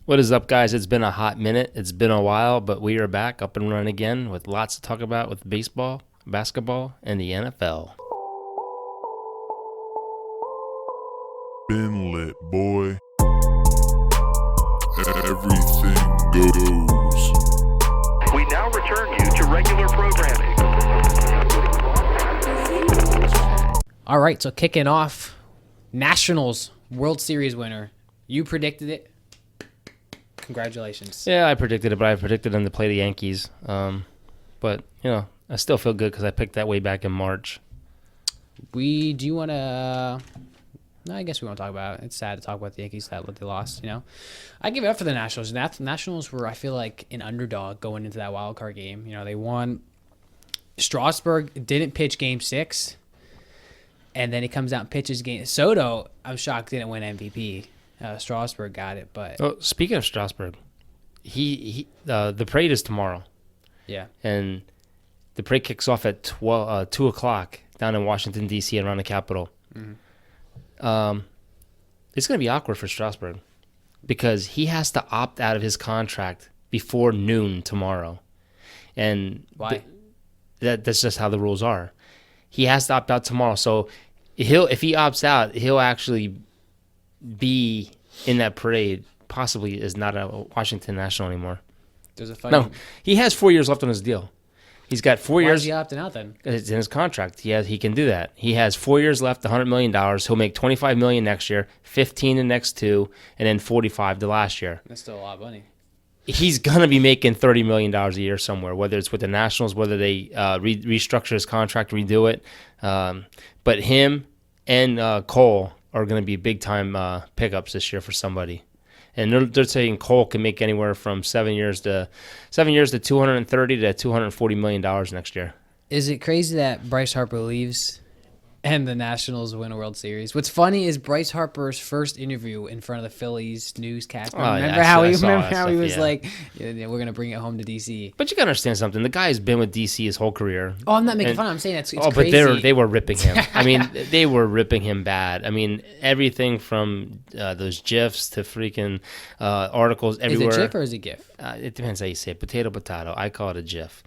What is up, guys? It's been a hot minute. It's been a while, but we are back up and running again with lots to talk about with baseball, basketball, and the NFL. Been lit, boy. Everything goes. We now return you to regular programming. All right, so kicking off, Nationals World Series winner. You predicted it. Congratulations. Yeah, I predicted it, but I predicted them to play the Yankees. But, I still feel good because I picked that way back in March. Do you want to... No, I guess we won't talk about it. It's sad to talk about the Yankees that they lost, I give it up for the Nationals. The Nationals were, I feel like, an underdog going into that wild card game. They won. Strasburg didn't pitch Game 6, and then he comes out and pitches Game... Soto, I'm shocked, didn't win MVP. Strasburg got it, but... Oh, speaking of Strasburg, the parade is tomorrow. Yeah. And the parade kicks off at 2 o'clock down in Washington, D.C. around the Capitol. Mm-hmm. It's going to be awkward for Strasburg because he has to opt out of his contract before noon tomorrow. And why? That's just how the rules are. He has to opt out tomorrow. So if he opts out, he'll actually be in that parade. Possibly is not a Washington National anymore. There's a funny... No, he has 4 years left on his deal. He's got 4 years. Why is he opting out then? It's in his contract. He can do that. He has 4 years left, $100 million. He'll make $25 million next year, $15 the next two, and then $45 the last year. That's still a lot of money. He's going to be making $30 million a year somewhere, whether it's with the Nationals, whether they restructure his contract, redo it. But him and Cole are going to be big-time pickups this year for somebody. And they're saying Cole can make anywhere from 7 years to $230 to $240 million next year. Is it crazy that Bryce Harper leaves and the Nationals win a World Series? What's funny is Bryce Harper's first interview in front of the Phillies newscast. Remember how he was like, we're going to bring it home to D.C. But you got to understand something. The guy has been with D.C. his whole career. Oh, I'm not making fun. I'm saying it's crazy. But they were ripping him. I mean, they were ripping him bad. I mean, everything from those GIFs to freaking articles everywhere. Is it GIF or is it GIF? It depends how you say it. Potato. I call it a GIF.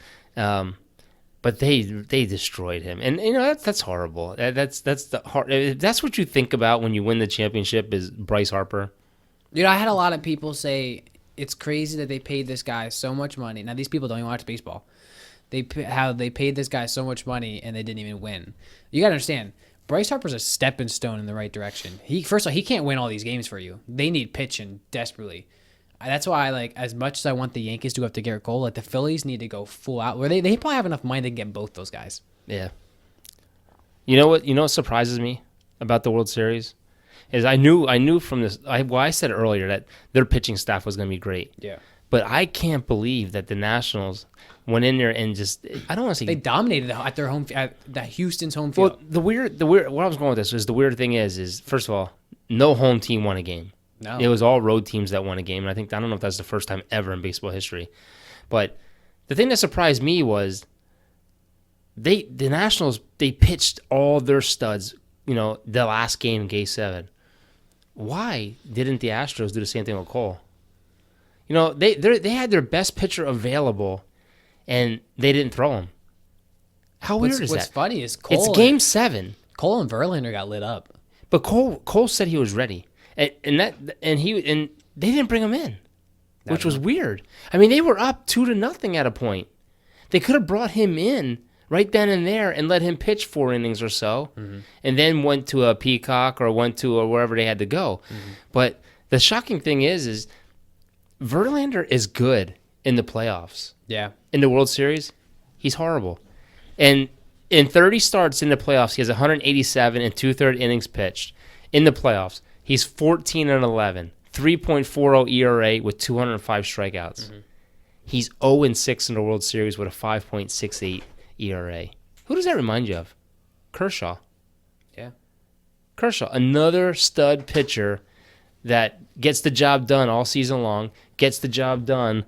But they destroyed him, and that's horrible. That's what you think about when you win the championship is Bryce Harper. I had a lot of people say it's crazy that they paid this guy so much money. Now these people don't even watch baseball. How they paid this guy so much money and they didn't even win. You gotta understand, Bryce Harper's a stepping stone in the right direction. First of all, he can't win all these games for you. They need pitching desperately. That's why, as much as I want the Yankees to go after Garrett Cole, the Phillies need to go full out. Where they probably have enough money to get both those guys. Yeah. You know what surprises me about the World Series is I knew from this. I said earlier that their pitching staff was going to be great. Yeah. But I can't believe that the Nationals went in there and just I don't want to say they dominated at their home at Houston's home field. Well, the weird where I was going with this is the weird thing is first of all, no home team won a game. No. It was all road teams that won a game, and I don't know if that's the first time ever in baseball history. But the thing that surprised me was the Nationals, they pitched all their studs, the last game, Game 7. Why didn't the Astros do the same thing with Cole? They had their best pitcher available, and they didn't throw him. How weird is that? What's funny is Cole. It's Game 7. Cole and Verlander got lit up. But Cole said he was ready. And they didn't bring him in, which was weird. I mean, they were up 2-0 at a point. They could have brought him in right then and there and let him pitch 4 innings or so, and then went to a Peacock or went to wherever they had to go. But the shocking thing is Verlander is good in the playoffs. Yeah. In the World Series, he's horrible. And in 30 starts in the playoffs, he has 187 and 2/3 innings pitched in the playoffs. He's 14-11, 3.40 ERA with 205 strikeouts. He's 0-6 in the World Series with a 5.68 ERA. Who does that remind you of? Kershaw. Yeah. Kershaw, another stud pitcher that gets the job done all season long, gets the job done,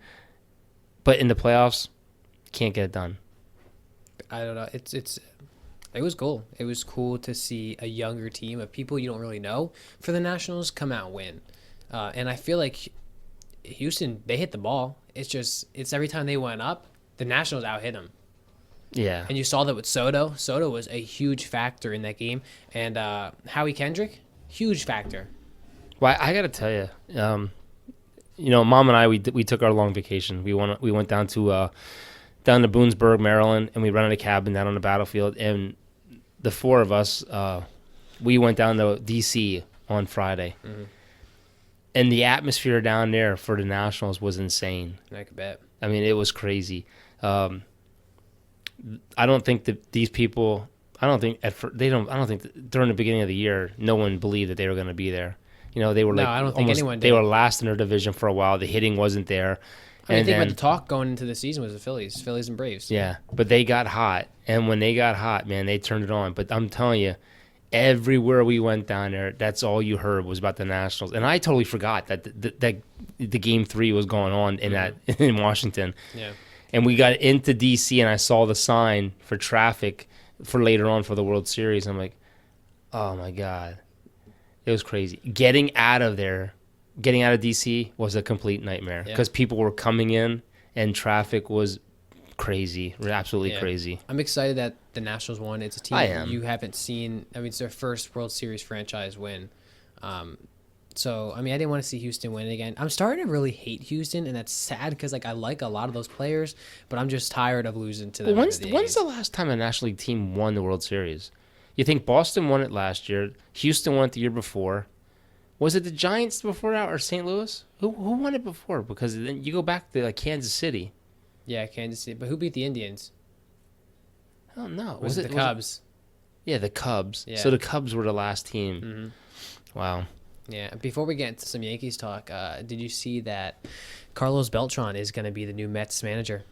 but in the playoffs, can't get it done. I don't know. It was cool. It was cool to see a younger team of people you don't really know for the Nationals come out and win. And I feel like Houston, they hit the ball. It's every time they went up, the Nationals out hit them. Yeah. And you saw that with Soto. Soto was a huge factor in that game. And Howie Kendrick, huge factor. Well, I got to tell you, Mom and I, we took our long vacation. We went down to Boonsburg, Maryland, and we rented a cabin down on the battlefield. And the four of us, we went down to D.C. on Friday. Mm-hmm. And the atmosphere down there for the Nationals was insane. I could bet. I mean, it was crazy. I don't think that these people. I don't think that during the beginning of the year, no one believed that they were going to be there. They were I don't think anyone did. They were last in their division for a while. The hitting wasn't there. I think about the talk going into the season was the Phillies and Braves. Yeah, but they got hot, and when they got hot, man, they turned it on. But I'm telling you, everywhere we went down there, that's all you heard was about the Nationals. And I totally forgot that the Game 3 was going on in Washington. Yeah. And we got into D.C., and I saw the sign for traffic for later on for the World Series. I'm like, oh, my God. It was crazy. Getting out of D.C. was a complete nightmare because people were coming in, and traffic was crazy, absolutely crazy. I'm excited that the Nationals won. It's a team you haven't seen. I mean, it's their first World Series franchise win. So, I mean, I didn't want to see Houston win again. I'm starting to really hate Houston, and that's sad because I like a lot of those players, but I'm just tired of losing to them. When's the last time a National League team won the World Series? You think Boston won it last year? Houston won it the year before. Was it the Giants before that or St. Louis? Who won it before? Because then you go back to Kansas City. Yeah, Kansas City. But who beat the Indians? I don't know. Was it the Cubs? Yeah, the Cubs. Yeah. So the Cubs were the last team. Mm-hmm. Wow. Yeah. Before we get into some Yankees talk, did you see that Carlos Beltran is going to be the new Mets manager?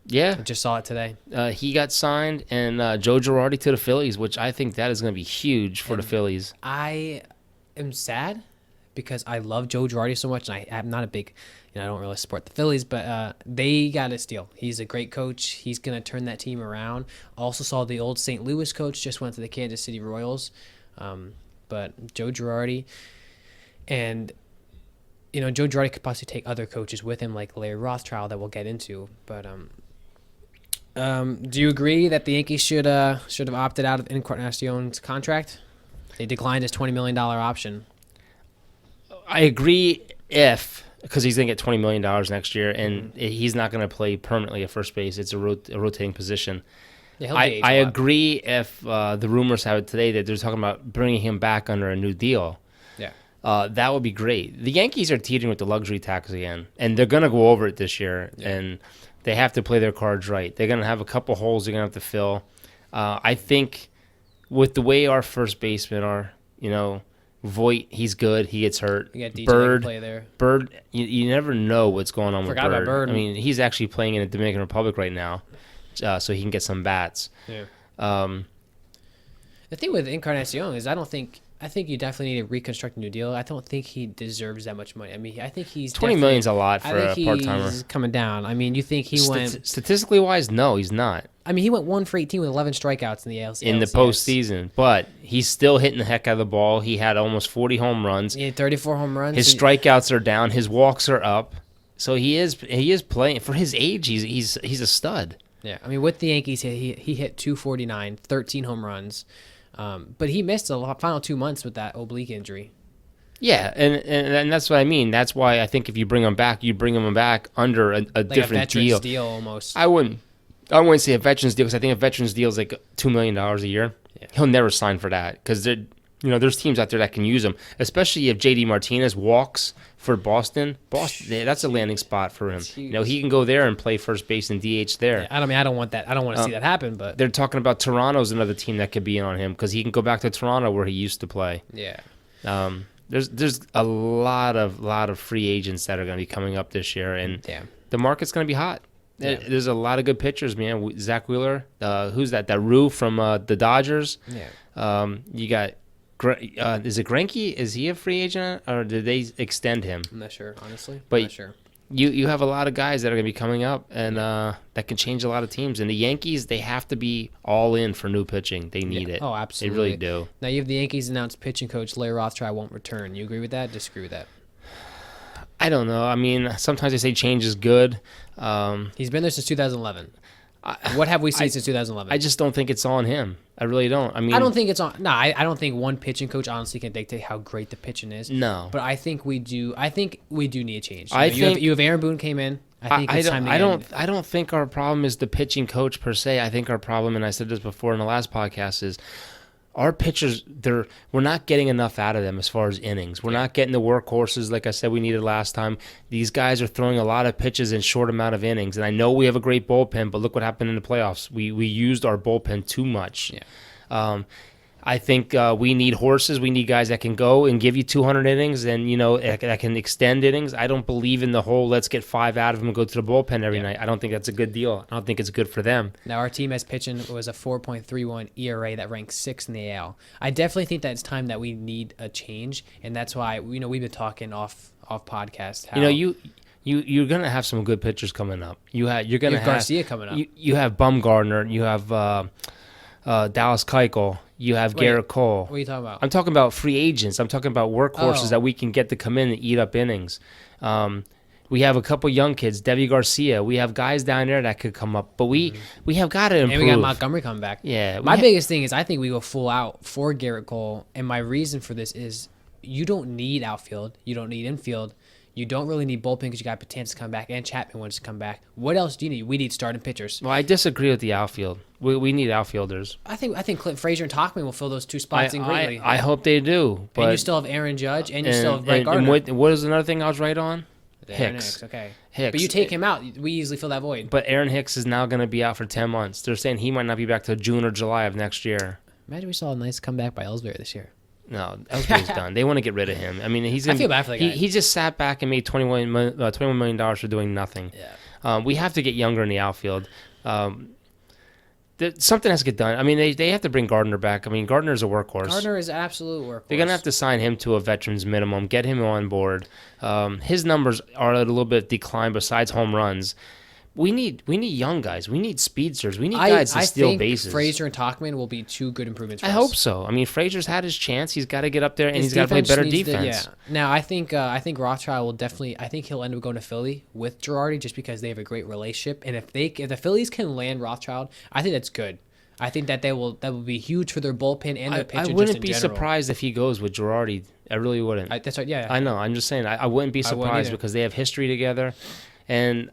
Yeah. I just saw it today. He got signed, and Joe Girardi to the Phillies, which I think that is going to be huge for the Phillies. I am sad because I love Joe Girardi so much, and I'm not a big, I don't really support the Phillies, but they got a steal. He's a great coach. He's going to turn that team around. Also saw the old St. Louis coach just went to the Kansas City Royals. But Joe Girardi, and Joe Girardi could possibly take other coaches with him, like Larry Rothschild, that we'll get into. But do you agree that the Yankees should have opted out of Encarnacion's contract? They declined his $20 million option. I agree because he's going to get $20 million next year, and he's not going to play permanently at first base. It's a rotating position. Yeah, I agree if the rumors have it today that they're talking about bringing him back under a new deal. Yeah. That would be great. The Yankees are teetering with the luxury tax again, and they're going to go over it this year, and they have to play their cards right. They're going to have a couple holes they're going to have to fill. I think with the way our first basemen are, Voit, he's good. He gets hurt. You got DJ Bird, play there. Bird, you never know what's going on Forgot with about Bird. I mean, he's actually playing in the Dominican Republic right now, so he can get some bats. Yeah. The thing with Encarnacion is I think you definitely need to reconstruct a new deal. I don't think he deserves that much money. I mean, I think he's $20 million's a lot for a part-timer. He's coming down. I mean, you think he went statistically wise? No, he's not. I mean, he went 1 for 18 with 11 strikeouts in the ALCS. In the postseason, but he's still hitting the heck out of the ball. He had almost 40 home runs. He had 34 home runs. His strikeouts are down. His walks are up. So he is playing for his age. He's a stud. Yeah, I mean, with the Yankees, he hit 249, 13 home runs. But he missed the final 2 months with that oblique injury. Yeah, and that's what I mean. That's why I think if you bring him back, you bring him back under a different veteran's deal almost. I wouldn't say a veteran's deal because I think a veteran's deal is like $2 million a year. Yeah. He'll never sign for that because there's teams out there that can use him, especially if JD Martinez walks for Boston. That's a landing spot for him. He can go there and play first base and DH there. Yeah, I don't want that. I don't want to see that happen. But they're talking about Toronto's another team that could be in on him because he can go back to Toronto where he used to play. Yeah. There's a lot of free agents that are going to be coming up this year, and the market's going to be hot. Yeah. There's a lot of good pitchers, man. Zach Wheeler, who's that? That Rue from the Dodgers. Yeah. You got. Is it Greinke? Is he a free agent, or did they extend him? I'm not sure, honestly. But I'm not sure. You have a lot of guys that are going to be coming up, and that can change a lot of teams. And the Yankees, they have to be all in for new pitching. They need it. Oh, absolutely. They really do. Now, you have the Yankees announced pitching coach Larry Rothschild won't return. You agree with that? Disagree with that? I don't know. I mean, sometimes they say change is good. He's been there since 2011. What have we seen since 2011? I just don't think it's on him. I really don't. I mean, I don't think it's on. No, I don't think one pitching coach honestly can dictate how great the pitching is. No. But I think we do. I think we do need a change. think you have Aaron Boone came in. I think it's time to I don't think our problem is the pitching coach per se. I think our problem, and I said this before in the last podcast, is our pitchers. We're not getting enough out of them as far as innings. We're not getting the workhorses like I said we needed last time. These guys are throwing a lot of pitches in short amount of innings, and I know we have a great bullpen, but look what happened in the playoffs. We used our bullpen too much. Yeah. I think we need horses. We need guys that can go and give you 200 innings and, that can extend innings. I don't believe in the whole let's get 5 out of them and go to the bullpen every night. I don't think that's a good deal. I don't think it's good for them. Now, our team as pitching was a 4.31 ERA that ranks 6th in the AL. I definitely think that it's time that we need a change, and that's why, we've been talking off podcast. How, You're gonna have some good pitchers coming up. You're gonna have Garcia coming up. You have Bumgarner. You have Dallas Keuchel. You have Garrett Cole. What are you talking about? I'm talking about free agents. I'm talking about workhorses that we can get to come in and eat up innings. We have a couple young kids, Debbie Garcia. We have guys down there that could come up, but we have got to improve. And we got Montgomery coming back. Yeah. My biggest thing is I think we go full out for Garrett Cole, and my reason for this is you don't need outfield. You don't need infield. You don't really need bullpen because you got Patanza to come back and Chapman wants to come back. What else do you need? We need starting pitchers. Well, I disagree with the outfield. We need outfielders. I think Clint Frazier and Tauchman will fill those 2 spots in greatly. I hope they do. But and you still have Aaron Judge, and you still have Brett Gardner. And what is another thing I was right on? Hicks. Okay. Hicks. But you take him out, we easily fill that void. But Aaron Hicks is now going to be out for 10 months. They're saying he might not be back till June or July of next year. Imagine we saw a nice comeback by Ellsbury this year. No, Ellsbury's done. They want to get rid of him. I mean, I feel bad for the guy. He just sat back and made $21 million for doing nothing. Yeah. We have to get younger in the outfield. Something has to get done. I mean, they have to bring Gardner back. I mean, Gardner's a workhorse. Gardner is an absolute workhorse. They're going to have to sign him to a veteran's minimum, get him on board. His numbers are at a little bit declined besides home runs. We need young guys. We need speedsters. We need guys to steal bases. I think Frazier and Tauchman will be 2 good improvements for us. I hope so. I mean, Frazier's had his chance. He's got to get up there, and he's got to play better defense. Now, I think Rothschild will definitely. I think he'll end up going to Philly with Girardi just because they have a great relationship. And if the Phillies can land Rothschild, I think that's good. I think that that will be huge for their bullpen and their pitching. I wouldn't be surprised if he goes with Girardi. I really wouldn't. That's right. Yeah. I know. I'm just saying. I wouldn't be surprised because they have history together, and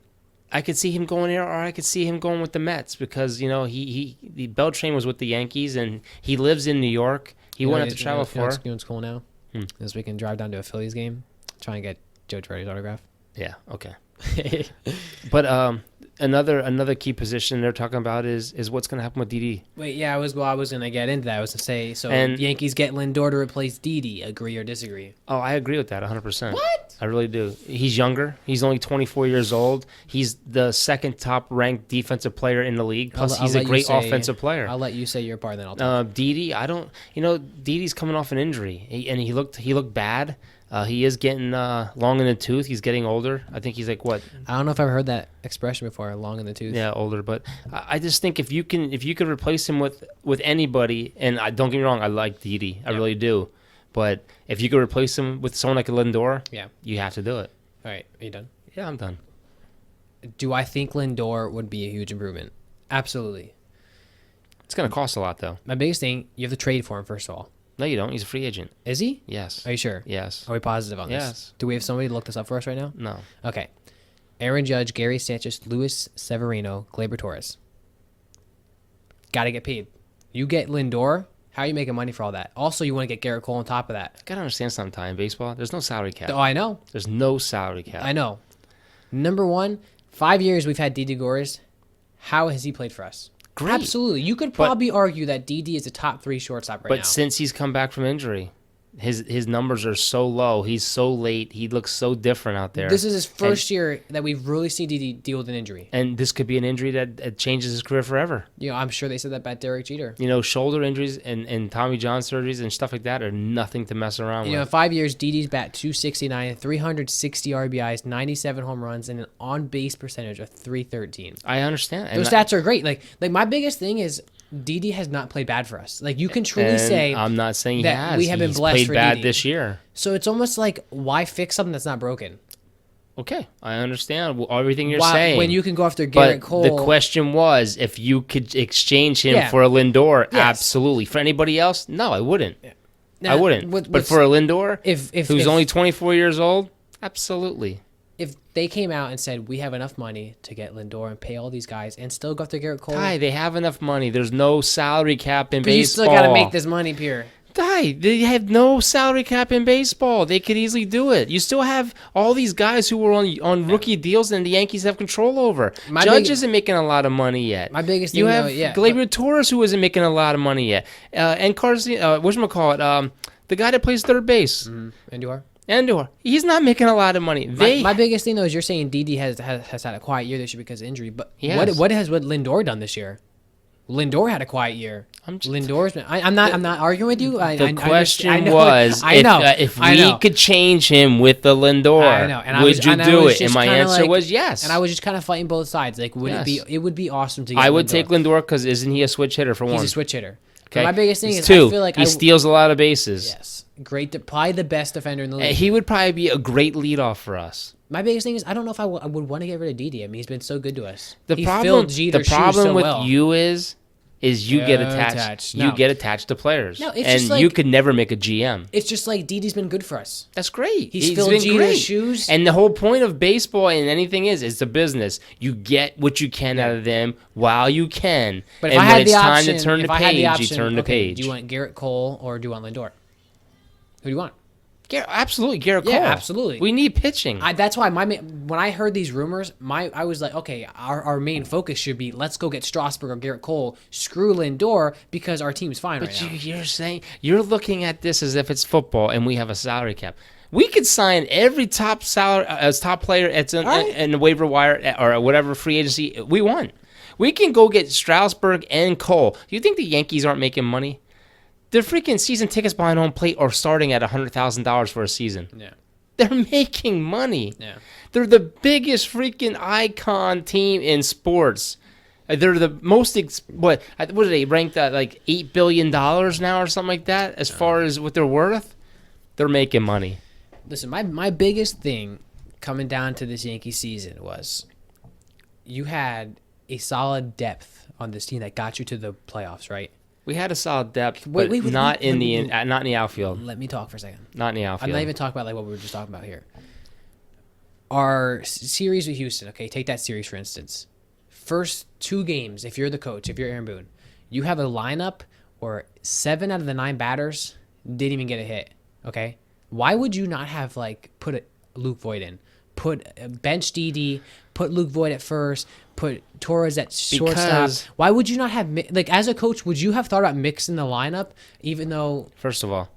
I could see him going there, or I could see him going with the Mets because the Beltran was with the Yankees, and he lives in New York. He won't have to travel far. You know what's cool now? Is we can drive down to a Phillies game, try and get Joe Girardi's autograph. Yeah. Okay. But another key position they're talking about is what's going to happen with Didi. Wait, yeah, I was going to get into that. I was going to say, so Yankees get Lindor to replace Didi. Agree or disagree? Oh, I agree with that 100%. What? I really do. He's younger. He's only 24 years old. He's the second top-ranked defensive player in the league. Plus, he's a great offensive player. I'll let you say your part, then I'll talk. Didi, Didi's coming off an injury, and he looked bad. He is getting long in the tooth. He's getting older. I think he's like what? I don't know if I've heard that expression before. Long in the tooth. Yeah, older. But I just think if you could replace him with anybody, and don't get me wrong, I like Didi. I really do. But if you could replace him with someone like a Lindor, you have to do it. All right, are you done? Yeah, I'm done. Do I think Lindor would be a huge improvement? Absolutely. It's going to cost a lot, though. My biggest thing, you have to trade for him, first of all. No, you don't. He's a free agent. Is he? Yes. Are you sure? Yes. Are we positive on this? Yes. Do we have somebody to look this up for us right now? No. Okay. Aaron Judge, Gary Sanchez, Luis Severino, Gleyber Torres. Got to get paid. You get Lindor, how are you making money for all that? Also, you want to get Garrett Cole on top of that. Got to understand something in baseball. There's no salary cap. Oh, I know. There's no salary cap. I know. Number one, 5 years we've had Didi Goez. How has he played for us? Great. Absolutely. You could probably argue that Didi is a top 3 shortstop right now. But since he's come back from injury, his numbers are so low. He's so late. He looks so different out there. This is his first year that we've really seen Didi deal with an injury. And this could be an injury that changes his career forever. I'm sure they said that about Derek Jeter. Shoulder injuries and Tommy John surgeries and stuff like that are nothing to mess around with. In 5 years, Didi's bat 269, 360 RBIs, 97 home runs, and an on-base percentage of 313. I understand. Those stats are great. Like my biggest thing is Didi has not played bad for us. Like, you can truly say I'm not saying that he has. we have been blessed played for bad Didi this year. So it's almost like, why fix something that's not broken? Okay, I understand everything you're Why- saying. when you can go after Garrett but Cole. the question was if you could exchange him Yeah. for a Lindor. Yes. Absolutely. For anybody else, no, I wouldn't. Now, I wouldn't. But what's- for a Lindor, if who's only 24 years old, absolutely. if they came out and said we have enough money to get Lindor and pay all these guys and still go after Garrett Cole, Ty, they have enough money. There's no salary cap in but you baseball. still got to make this money, Pierre. Ty, they have no salary cap in baseball. They could easily do it. You still have all these guys who were on rookie deals and the Yankees have control over. My Judge big- isn't making a lot of money yet. My biggest You thing, have though, yeah, Gleyber Torres who isn't making a lot of money yet. And Carson, whatchamacallit, the guy that plays third base. Lindor. Andor, he's not making a lot of money. My biggest thing though is you're saying Didi has had a quiet year this year because of injury, but He has. what has Lindor done this year? Lindor had a quiet year. Lindor's been. I'm not arguing with you. The question was if we could change him with the Lindor, I know. And would you do it? And my kinda answer was yes. And I was just kind of fighting both sides. Like, would Yes. it would be awesome to get I would Lindor. take Lindor because isn't he a switch hitter for He's one? a switch hitter. Okay. My biggest thing He's is two. I feel like he steals a lot of bases. Yes, great. Probably the best defender in the league. He would probably be a great leadoff for us. My biggest thing is I don't know if I would want to get rid of Didi. I mean, he's been so good to us. The He problem, filled Jeter's the problem shoes so with well. you is you get attached. Attached. You No. get attached to players, No, it's and just like- you could never make a GM. It's just like Didi's been good for us. That's great. He's filled been Jeter's great. shoes. And the whole point of baseball and anything is it's a business. You get what you can out of them while you can. But if and I when had it's the time option, to turn if the I had the page, option, you turn the okay, page. do you want Garrett Cole or do you want Lindor? Who do you want? Absolutely, Garrett Cole. Yeah, absolutely. We need pitching. That's why when I heard these rumors, I was like, okay, our main focus should be let's go get Strasburg or Garrett Cole. Screw Lindor because our team's fine But right now. you're saying you're looking at this as if it's football and we have a salary cap. We could sign every top top player in the waiver wire or whatever free agency we want. We can go get Strasburg and Cole. Do you think the Yankees aren't making money? The freaking season tickets behind home plate are starting at $100,000 for a season. Yeah. They're making money. Yeah. They're the biggest freaking icon team in sports. They're the most what are they ranked at like $8 billion now or something like that as far as what they're worth? They're making money. Listen, my biggest thing coming down to this Yankee season was you had a solid depth on this team that got you to the playoffs, right? We had a solid depth, but wait, not in the outfield. Let me talk for a second. Not in the outfield. I'm not even talking about like what we were just talking about here. Our series with Houston, okay, take that series for instance. First 2 games, if you're the coach, if you're Aaron Boone, you have a lineup where 7 out of the 9 batters didn't even get a hit, okay? Why would you not have put Luke Voigt in? Put bench DD, put Luke Voigt at first, put Torres at shortstop. Because- Why would you not have as a coach? Would you have thought about mixing the lineup? Even though First of all,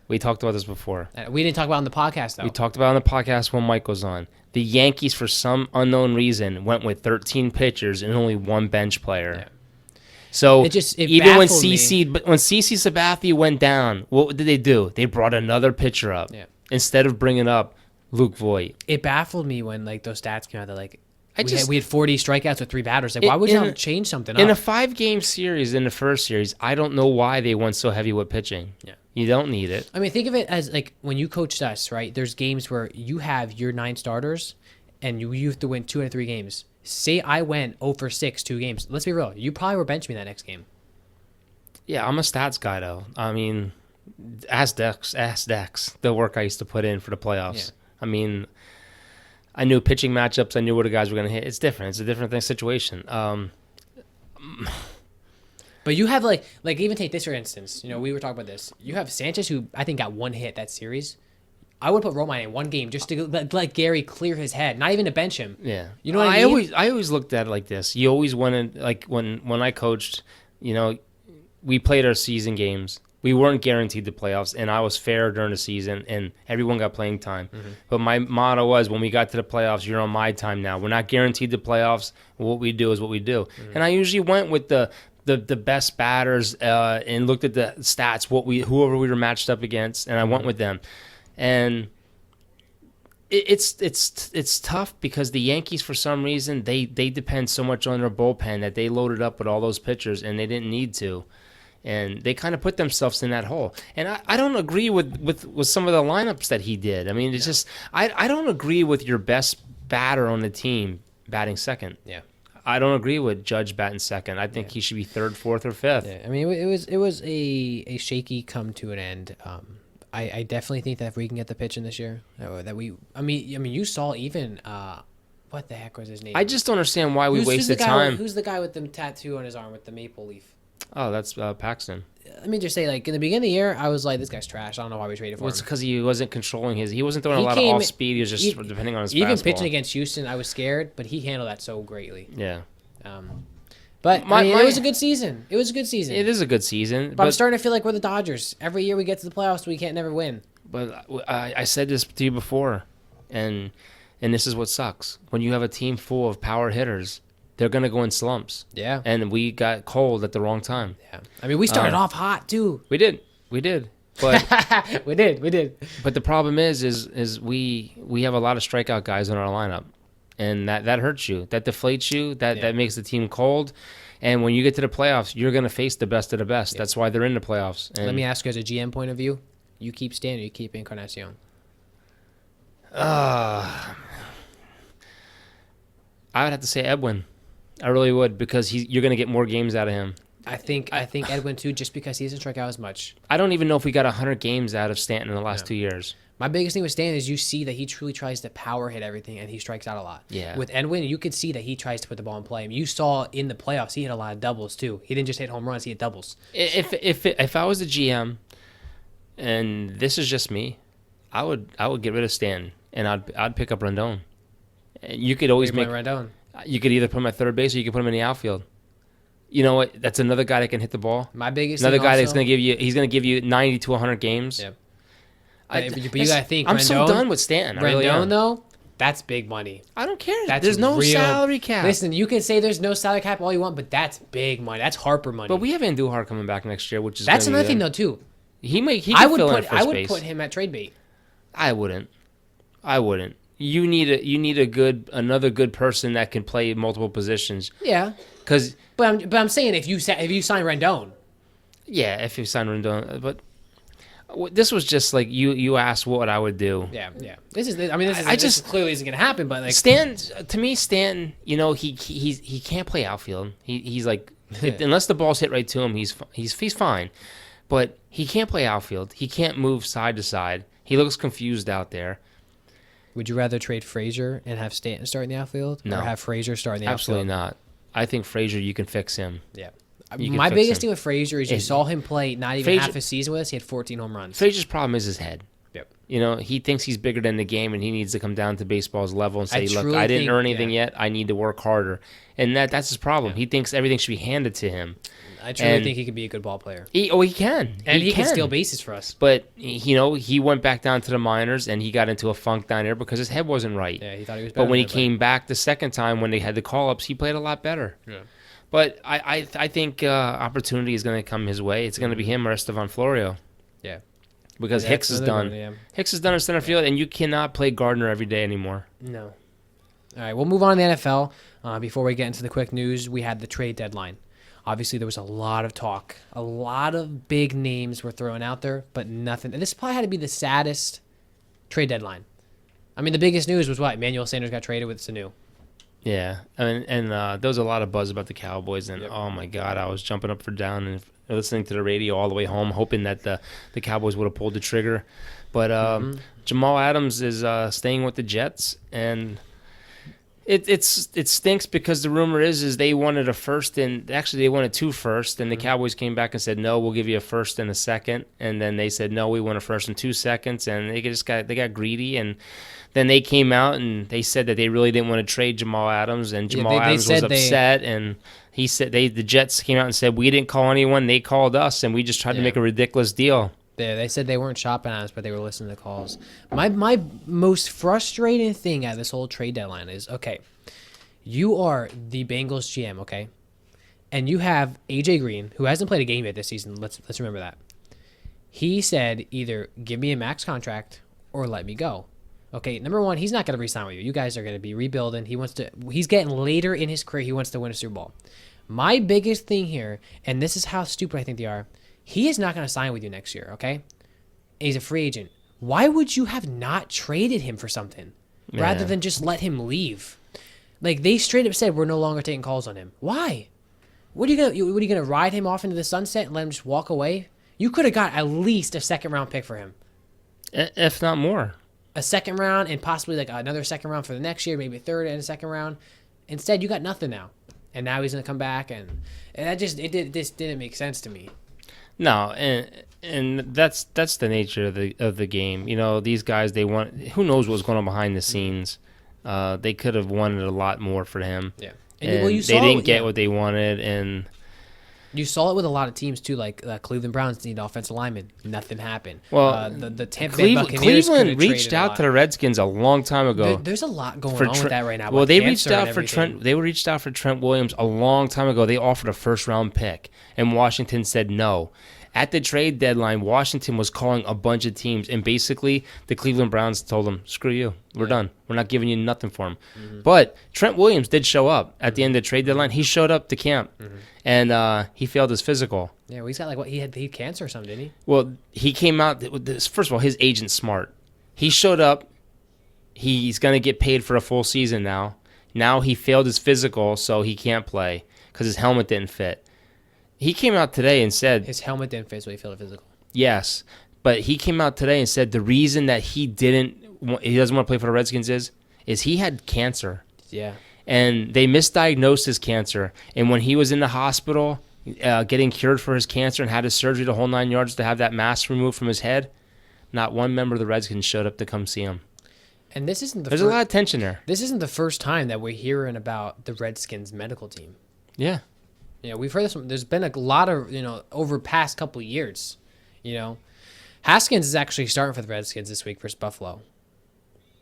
we talked about this before. we didn't talk about it on the podcast though. We talked about it on the podcast when Mike was on. The Yankees, for some unknown reason, went with 13 pitchers and only 1 bench player. Yeah. So It even when baffled me. CC Sabathia went down, what did they do? They brought another pitcher up instead of bringing up Luke Voigt. It baffled me when those stats came out. They're like, I we had 40 strikeouts with 3 batters. Like, why would you not change something In a up? 5-game series, in the first series, I don't know why they went so heavy with pitching. Yeah. You don't need it. I mean, think of it as when you coached us, right? There's games where you have your 9 starters, and you have to win 2 out of 3 games. Say I went 0 for 6 2 games. Let's be real. You probably were benching me that next game. Yeah, I'm a stats guy, though. I mean, ask Dex, the work I used to put in for the playoffs. Yeah. I mean, I knew pitching matchups. I knew where the guys were going to hit. It's different. It's a different situation. But you have even take this for instance. We were talking about this. You have Sanchez, who I think got 1 hit that series. I would put Romine in 1 game just to let Gary clear his head, not even to bench him. Yeah, You know what I mean? I always looked at it like this. You always wanted, like when I coached, we played our season games. We weren't guaranteed the playoffs, and I was fair during the season, and everyone got playing time. Mm-hmm. But my motto was, when we got to the playoffs, you're on my time now. We're not guaranteed the playoffs. What we do is what we do. Mm-hmm. And I usually went with the best batters and looked at the stats, whoever we were matched up against, and I went with them. And it's tough because the Yankees, for some reason, they depend so much on their bullpen that they loaded up with all those pitchers, and they didn't need to. And they kind of put themselves in that hole. And I don't agree with some of the lineups that he did. I mean, it's just I don't agree with your best batter on the team batting second. Yeah. I don't agree with Judge batting second. I think he should be third, fourth, or fifth. Yeah. I mean, it was a shaky come to an end. I definitely think that if we can get the pitching this year, I mean, you saw even what the heck was his name? I just don't understand why we wasted time. Who's the guy with the tattoo on his arm with the maple leaf? Oh, that's Paxton. Let me just say, like, in the beginning of the year, I was like, this guy's trash. I don't know why we traded for Well, it's him. because he wasn't controlling he wasn't throwing a lot of off speed. He was just depending on his even fastball. pitching against Houston, I was scared, but he handled that so greatly. Yeah. But it was a good season. It was a good season. It is a good season. But I'm starting to feel like we're the Dodgers. Every year we get to the playoffs, we can't never win. But I said this to you before, and this is what sucks. When you have a team full of power hitters, they're going to go in slumps. Yeah. And we got cold at the wrong time. Yeah. I mean, we started off hot, too. We did. But we did. But the problem is we have a lot of strikeout guys in our lineup. And that hurts you. That deflates you. That makes the team cold. And when you get to the playoffs, you're going to face the best of the best. Yeah. That's why they're in the playoffs. And let me ask you, as a GM point of view, you keep Stan or you keep Encarnacion? I would have to say Edwin. I really would, because you're going to get more games out of him. I think Edwin too, just because he doesn't strike out as much. I don't even know if we got 100 games out of Stanton in the last 2 years. My biggest thing with Stanton is you see that he truly tries to power hit everything, and he strikes out a lot. Yeah. With Edwin, you could see that he tries to put the ball in play. I mean, you saw in the playoffs he hit a lot of doubles too. He didn't just hit home runs; he hit doubles. If I was the GM, and this is just me, I would get rid of Stanton, and I'd pick up Rendon. You could always make Rendon. You could either put him at third base or you could put him in the outfield. You know what? That's another guy that can hit the ball. My biggest another thing guy also, that's going to give you. He's going to give you 90 to 100 games. Yeah. But you got to think. I'm Rendon, so done with Stanton. Rendon, though, that's big money. I don't care. There's There's no salary cap. Listen, you can say there's no salary cap all you want, but that's big money. That's Harper money. But we have Andujar coming back next year, which is that's another thing though too. He I would put him at trade bait. I wouldn't. You need another good person that can play multiple positions. Yeah. But I'm saying if you sign Rendon. Yeah, if you sign Rendon, but this was just like you asked what I would do. Yeah. This clearly isn't going to happen. But like Stanton, you know, he can't play outfield. He's like unless the ball's hit right to him, he's fine. But he can't play outfield. He can't move side to side. He looks confused out there. Would you rather trade Frazier and have Stanton start in the outfield, no, or have Frazier start in the outfield? Absolutely not. I think Frazier, you can fix him. Yeah. My biggest thing with Frazier is you saw him play not even half a season with us. He had 14 home runs. Frazier's problem is his head. Yep. You know, he thinks he's bigger than the game, and he needs to come down to baseball's level and say, look, I didn't earn anything yet. I need to work harder. And that's his problem. Yeah. He thinks everything should be handed to him. I truly think he could be a good ball player. He can. And he can steal bases for us. But, you know, he went back down to the minors, and he got into a funk down there because his head wasn't right. Yeah, he thought he was better. But when he came back the second time, when they had the call-ups, he played a lot better. Yeah. But I think opportunity is going to come his way. It's going to be him or Estevan Florio. Yeah. Because Hicks is done. Hicks is done in center field, and you cannot play Gardner every day anymore. No. All right, we'll move on to the NFL. Before we get into the quick news, we had the trade deadline. Obviously, there was a lot of talk. A lot of big names were thrown out there, but nothing. And this probably had to be the saddest trade deadline. I mean, the biggest news was what? Emmanuel Sanders got traded with Sanu. Yeah, and there was a lot of buzz about the Cowboys, and oh my God, I was jumping up for down and listening to the radio all the way home, hoping that the Cowboys would have pulled the trigger. But Jamal Adams is staying with the Jets, and it stinks because the rumor is they wanted a first, and actually they wanted 2 firsts, and the Cowboys came back and said, no, we'll give you a first and a second, and then they said, no, we want a first and 2 seconds, and they got greedy, and then they came out and they said that they really didn't want to trade Jamal Adams, and Jamal Adams was upset, and he said the Jets came out and said, we didn't call anyone, they called us, and we just tried to make a ridiculous deal. Yeah, they said they weren't shopping at us, but they were listening to calls. My most frustrating thing at this whole trade deadline is, okay, you are the Bengals GM, okay, and you have AJ Green, who hasn't played a game yet this season. Let's remember that. He said either give me a max contract or let me go. Okay, number one, he's not going to re-sign with you. You guys are going to be rebuilding. He's getting later in his career. He wants to win a Super Bowl. My biggest thing here, and this is how stupid I think they are, he is not going to sign with you next year, okay? He's a free agent. Why would you have not traded him for something rather than just let him leave? Like, they straight up said, we're no longer taking calls on him. Why? What are you gonna ride him off into the sunset and let him just walk away? You could have got at least a second-round pick for him. If not more. A second round and possibly like another second round for the next year, maybe a third and a second round. Instead, you got nothing now. And now he's going to come back, and this didn't make sense to me. No, and that's the nature of the game. You know, these guys, they want, who knows what's going on behind the scenes. They could have wanted a lot more for him. Yeah. And they didn't get what they wanted, and you saw it with a lot of teams too. Like Cleveland Browns need offensive linemen. Nothing happened. Well, the Tampa Bay Buccaneers Cleveland reached out to the Redskins a long time ago. There's a lot going on with that right now. Well, they reached out for Trent. They reached out for Trent Williams a long time ago. They offered a first-round pick, and Washington said no. At the trade deadline, Washington was calling a bunch of teams, and basically the Cleveland Browns told them, screw you. We're done. We're not giving you nothing for him. Mm-hmm. But Trent Williams did show up at the end of the trade deadline. He showed up to camp, and he failed his physical. Yeah, well, he's got he had cancer or something, didn't he? Well, he came out. First of all, his agent's smart. He showed up. He's going to get paid for a full season now. Now he failed his physical, so he can't play because his helmet didn't fit. He came out today and said... His helmet didn't fit, so he failed a physical. Yes, but he came out today and said the reason that he doesn't want to play for the Redskins is he had cancer. Yeah. And they misdiagnosed his cancer. And when he was in the hospital getting cured for his cancer and had his surgery the whole 9 yards to have that mask removed from his head, not one member of the Redskins showed up to come see him. And this isn't There's a lot of tension there. This isn't the first time that we're hearing about the Redskins medical team. Yeah. We've heard this. There's been a lot of, over past couple of years, Haskins is actually starting for the Redskins this week versus Buffalo.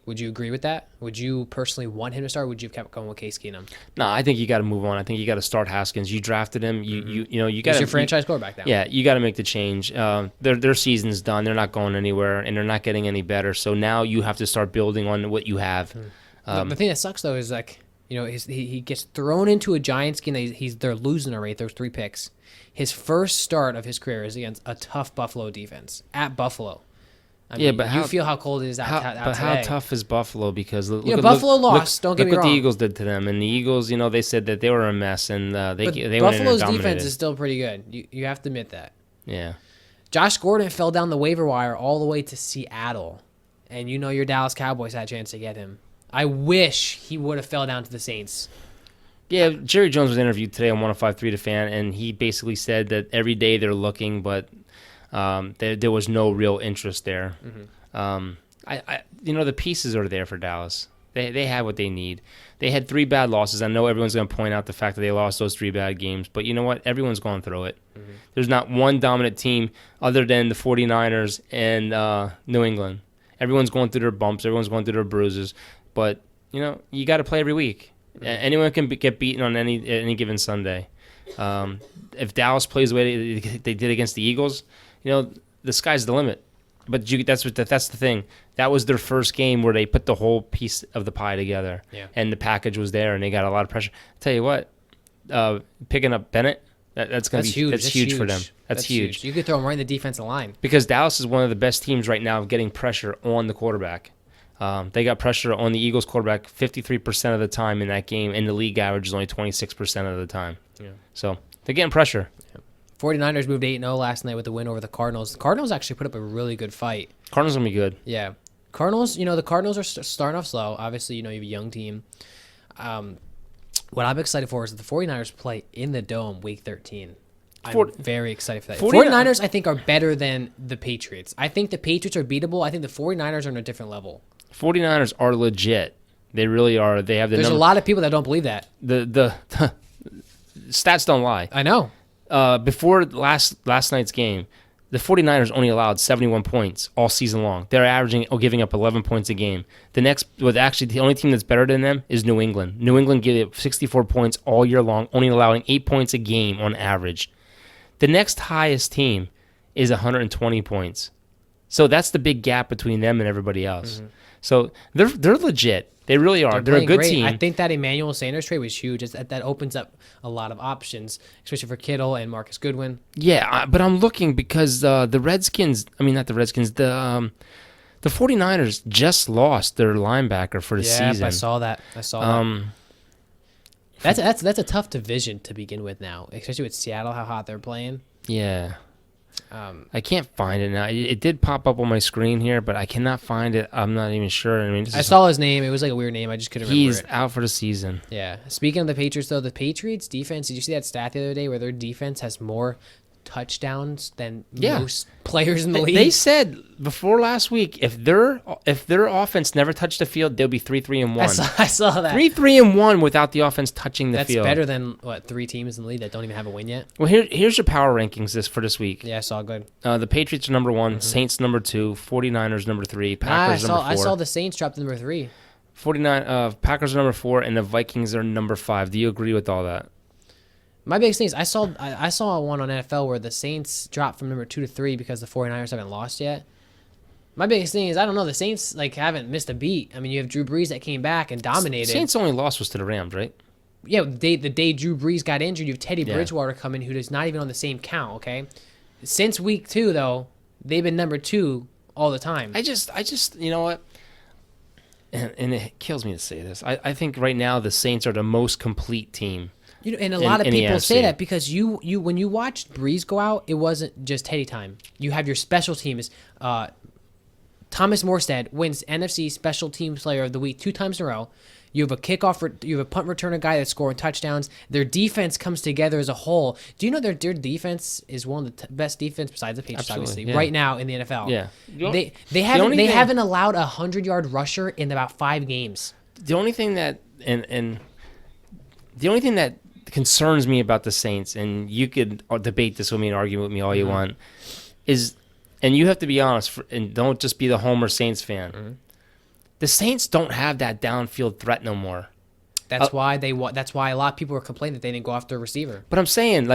Would you agree with that? Would you personally want him to start? Or would you have kept going with Case Keenum? No, I think you got to move on. I think you got to start Haskins. You drafted him. You got He's your franchise quarterback now. Yeah, you got to make the change. Their season's done. They're not going anywhere, and they're not getting any better. So now you have to start building on what you have. The thing that sucks though is he gets thrown into a Giants game. They're losing already. There's 3 picks. His first start of his career is against a tough Buffalo defense at Buffalo. But you feel how cold it is out today. How tough is Buffalo? Because Buffalo lost. Don't get me wrong. Look what the Eagles did to them, and the Eagles, they said that they were a mess, and they went in and Buffalo's dominated. defense is still pretty good. You have to admit that. Yeah. Josh Gordon fell down the waiver wire all the way to Seattle, and your Dallas Cowboys had a chance to get him. I wish he would have fell down to the Saints. Yeah, Jerry Jones was interviewed today on 105.3 The Fan, and he basically said that every day they're looking, but there was no real interest there. The pieces are there for Dallas. They have what they need. They had 3 bad losses. I know everyone's going to point out the fact that they lost those 3 bad games, but you know what? Everyone's going through it. There's not one dominant team other than the 49ers and New England. Everyone's going through their bumps. Everyone's going through their bruises. But, you got to play every week. Anyone can get beaten on any given Sunday. If Dallas plays the way they did against the Eagles, the sky's the limit. But that's the thing. That was their first game where they put the whole piece of the pie together. Yeah. And the package was there, and they got a lot of pressure. I'll tell you what, picking up Bennett, that's huge for them. That's huge. You could throw him right in the defensive line. Because Dallas is one of the best teams right now of getting pressure on the quarterback. They got pressure on the Eagles quarterback 53% of the time in that game, and the league average is only 26% of the time. Yeah. So they're getting pressure. Yeah. 49ers moved 8-0 last night with the win over the Cardinals. The Cardinals actually put up a really good fight. Cardinals going to be good. Yeah. Cardinals, the Cardinals are starting off slow. Obviously, you have a young team. What I'm excited for is that the 49ers play in the Dome week 13. I'm very excited for that. 49ers, I think, are better than the Patriots. I think the Patriots are beatable. I think the 49ers are on a different level. 49ers are legit. They really are. They have There's a lot of people that don't believe that. The stats don't lie. I know. Before last night's game, the 49ers only allowed 71 points all season long. They're giving up 11 points a game. The only team that's better than them is New England. New England gave up 64 points all year long, only allowing 8 points a game on average. The next highest team is 120 points. So that's the big gap between them and everybody else. So they're legit. They really are. They're a playing good great. team. I think that Emmanuel Sanders trade was huge. That opens up a lot of options, especially for Kittle and Marcus Goodwin. Yeah, but I'm looking because the Redskins, I mean, not the Redskins, the 49ers just lost their linebacker for the season. I saw that. That's a tough division to begin with now, especially with Seattle, how hot they're playing. Yeah. I can't find it now. It did pop up on my screen here, but I cannot find it. I'm not even sure. I mean, I saw his name. It was like a weird name. I just couldn't remember he's it. out for the season. Yeah. Speaking of the Patriots, though, the Patriots defense, did you see that stat the other day where their defense has more touchdowns than most players in the league? They said before last week if their offense never touched the field, they'll be 3-3-1. I saw that. 3-3-1 without the offense touching the field. That's better than what 3 teams in the league that don't even have a win yet. Well, here's your power rankings for this week. Yeah, I saw good. The Patriots are number 1, Saints number 2, 49ers number 3, Packers number 4. I saw the Saints drop to number 3. Packers are number 4, and the Vikings are number 5. Do you agree with all that? My biggest thing is I saw one on NFL where the Saints dropped from number 2 to 3 because the 49ers haven't lost yet. My biggest thing is I don't know, the Saints haven't missed a beat. I mean, you have Drew Brees that came back and dominated. Saints only loss was to the Rams, right? Yeah, the day Drew Brees got injured, you have Teddy Bridgewater coming, who is not even on the same count. Okay, since week 2 though, they've been number 2 all the time. I just you know what? And it kills me to say this. I think right now the Saints are the most complete team. And a lot of people say that because you when you watched Breeze go out, it wasn't just Teddy time. You have your special teams. Thomas Morstead wins NFC Special Teams Player of the Week 2 times in a row. You have a you have a punt returner guy that's scoring touchdowns. Their defense comes together as a whole. Do you know their defense is one of the best defense besides the Patriots, obviously, right now in the NFL? Yeah, they haven't allowed a 100-yard rusher in about 5 games. The only thing that concerns me about the Saints, and you could debate this with me and argue with me all you want, is, and you have to be honest, and don't just be the Homer Saints fan. The Saints don't have that downfield threat no more. That's why that's why a lot of people are complaining that they didn't go after a receiver. But I'm saying,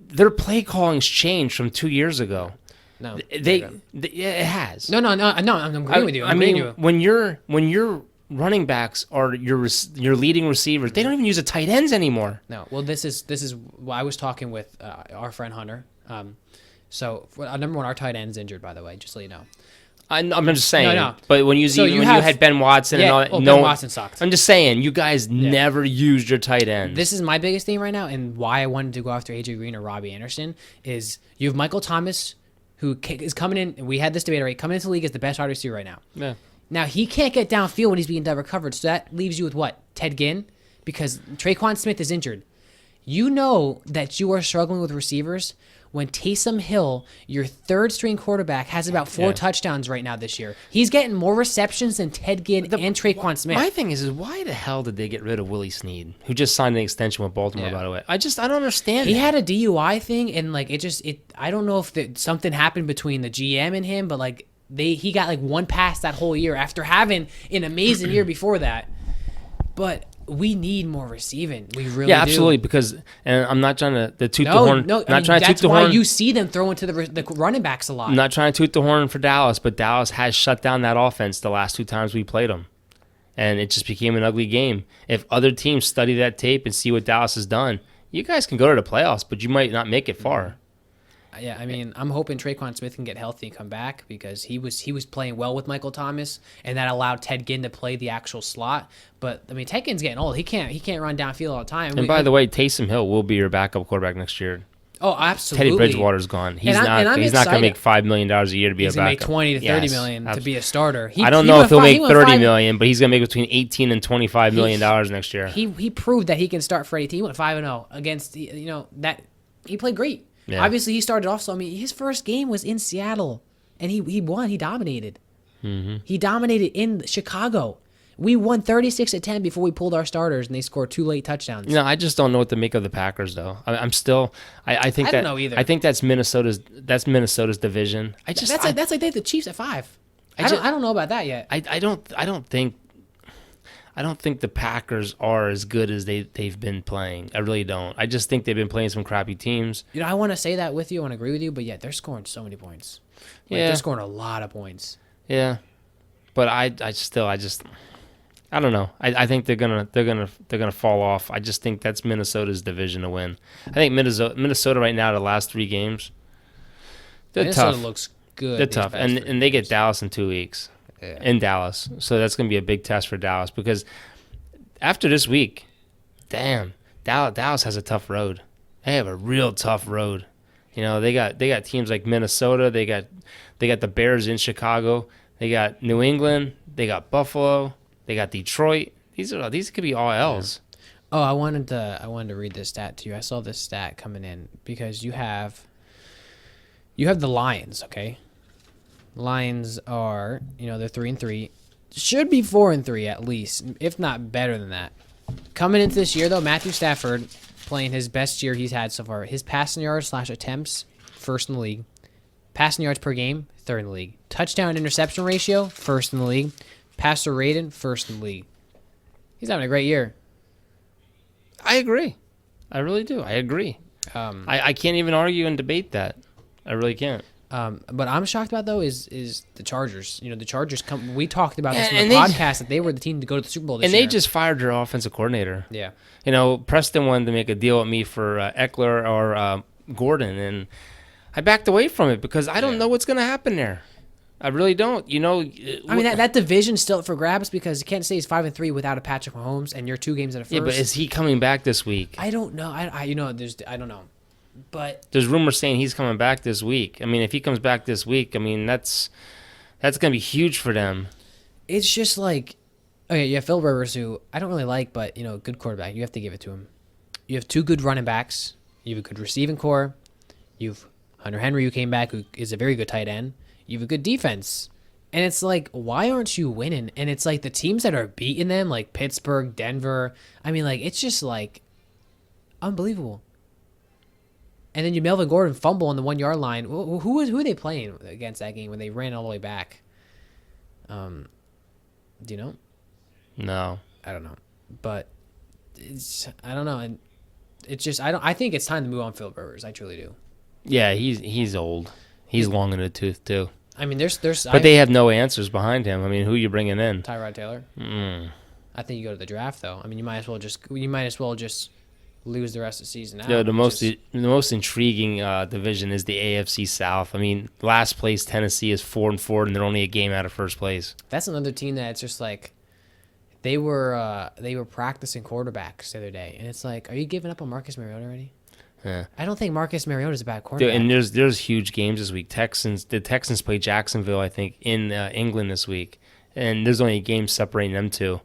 their play calling's changed from 2 years ago. No, it has. No. I'm agreeing with you. I mean, when your running backs are your leading receivers, they don't even use the tight ends anymore. No. Well, this is well, I was talking with our friend Hunter. So number 1, our tight end's injured, by the way, just so you know. I'm just saying. No. But when you had Ben Watson and all that, Ben Watson sucked. I'm just saying, you guys never used your tight ends. This is my biggest thing right now, and why I wanted to go after AJ Green or Robbie Anderson is you have Michael Thomas, who is coming in, and we had this debate already, coming into the league as the best wide receiver right now. Yeah. Now, he can't get downfield when he's being double covered, so that leaves you with what? Ted Ginn? Because Traquan Smith is injured. You know that you are struggling with receivers when Taysom Hill, your third-string quarterback, has about 4 touchdowns right now this year. He's getting more receptions than Ted Ginn and Traquan Smith. My thing is why the hell did they get rid of Willie Snead, who just signed an extension with Baltimore, by the way? I don't understand He had a DUI thing, and I don't know if something happened between the GM and him, but he got 1 pass that whole year after having an amazing year before that. But we need more receiving. We really do. Yeah, absolutely. Because, and I'm not trying to toot the horn. That's why you see them throwing to the running backs a lot. I'm not trying to toot the horn for Dallas, but Dallas has shut down that offense the last 2 times we played them. And it just became an ugly game. If other teams study that tape and see what Dallas has done, you guys can go to the playoffs, but you might not make it far. Yeah, I mean, I'm hoping Traquan Smith can get healthy and come back because he was playing well with Michael Thomas, and that allowed Ted Ginn to play the actual slot. But I mean, Ted Ginn's getting old. He can't run downfield all the time. And by the way, Taysom Hill will be your backup quarterback next year. Oh, absolutely. Teddy Bridgewater's gone. He's not going to make $5 million a year to be a backup. He's going to make $20 to $30 million to be a starter. I don't know if he'll make $30 million, but he's going to make between $18 and $25 million next year. He proved that he can start for 18. He went 5-0 against that. He played great. Yeah. Obviously, he started off. So I mean, his first game was in Seattle, and he won. He dominated. Mm-hmm. He dominated in Chicago. We won 36-10 before we pulled our starters, and they scored 2 late touchdowns. I just don't know what to make of the Packers, though. I'm still. I think I don't know either. I think that's Minnesota's division. That's like they have the Chiefs at 5. I don't know about that yet. I don't think the Packers are as good as they've been playing. I really don't. I just think they've been playing some crappy teams. I want to say that with you. I want to agree with you, but yeah, they're scoring so many points. They're scoring a lot of points. Yeah, but I I don't know. I think they're gonna fall off. I just think that's Minnesota's division to win. I think Minnesota right now, the last 3 games, they're Minnesota tough. looks good. They're these tough, past and 3 they get games. Dallas in 2 weeks Yeah. in Dallas. So that's gonna be a big test for Dallas because after this week, damn, Dallas has a tough road. They have a real tough road. You know, they got teams like Minnesota. They got the Bears in Chicago. They got New England. They got Buffalo. They got Detroit. These could be all L's. Oh, I wanted to read this stat to you. I saw this stat coming in because you have the Lions, okay? Lions are, they're 3-3. Should be 4-3 at least, if not better than that. Coming into this year though, Matthew Stafford playing his best year he's had so far. His passing yards / attempts, first in the league. Passing yards per game, third in the league. Touchdown interception ratio, first in the league. Passer rating, first in the league. He's having a great year. I agree. I really do. I agree. I can't even argue and debate that. I really can't. But I'm shocked about though is the Chargers. The Chargers come. We talked about this And in the they- podcast that they were the team to go to the Super Bowl this And year. they just fired their offensive coordinator. yeah. Preston wanted to make a deal with me for Eckler or Gordon, and I backed away from it because I don't know what's going to happen there. I really don't. I mean that division's still up for grabs because you can't say he's 5-3 without a Patrick Mahomes and you're 2 games in a first. Yeah, but is he coming back this week? I don't know. I don't know. But There's rumors saying he's coming back this week. I mean, if he comes back this week, I mean that's going to be huge for them. it's just like, okay, you have Phil Rivers, who I don't really like, but good quarterback. You have to give it to him. You have 2 good running backs. You have a good receiving core. You've Hunter Henry, who came back, who is a very good tight end. You have a good defense. And it's like, why aren't you winning? And it's like the teams that are beating them, like Pittsburgh, Denver. I mean, like, it's just like unbelievable. And then you Melvin Gordon fumble on the 1-yard line. Who are they playing against that game when they ran all the way back? Do you know? No. I don't know. But I don't know. And it's just I think it's time to move on Phil Rivers. I truly do. Yeah, he's old. He's long in the tooth too. I mean, there's But they have no answers behind him. I mean, who are you bringing in? Tyrod Taylor. Mm. I think you go to the draft though. I mean, you might as well just lose the rest of the season out. The most intriguing division is the AFC South. I mean, last place Tennessee is 4-4, and they're only a game out of first place. That's another team that it's just like they were practicing quarterbacks the other day, and it's like, are you giving up on Marcus Mariota already? Yeah. I don't think Marcus Mariota is a bad Dude, quarterback. and there's huge games this week. The Texans play Jacksonville, I think, in England this week, and there's only a game separating them two.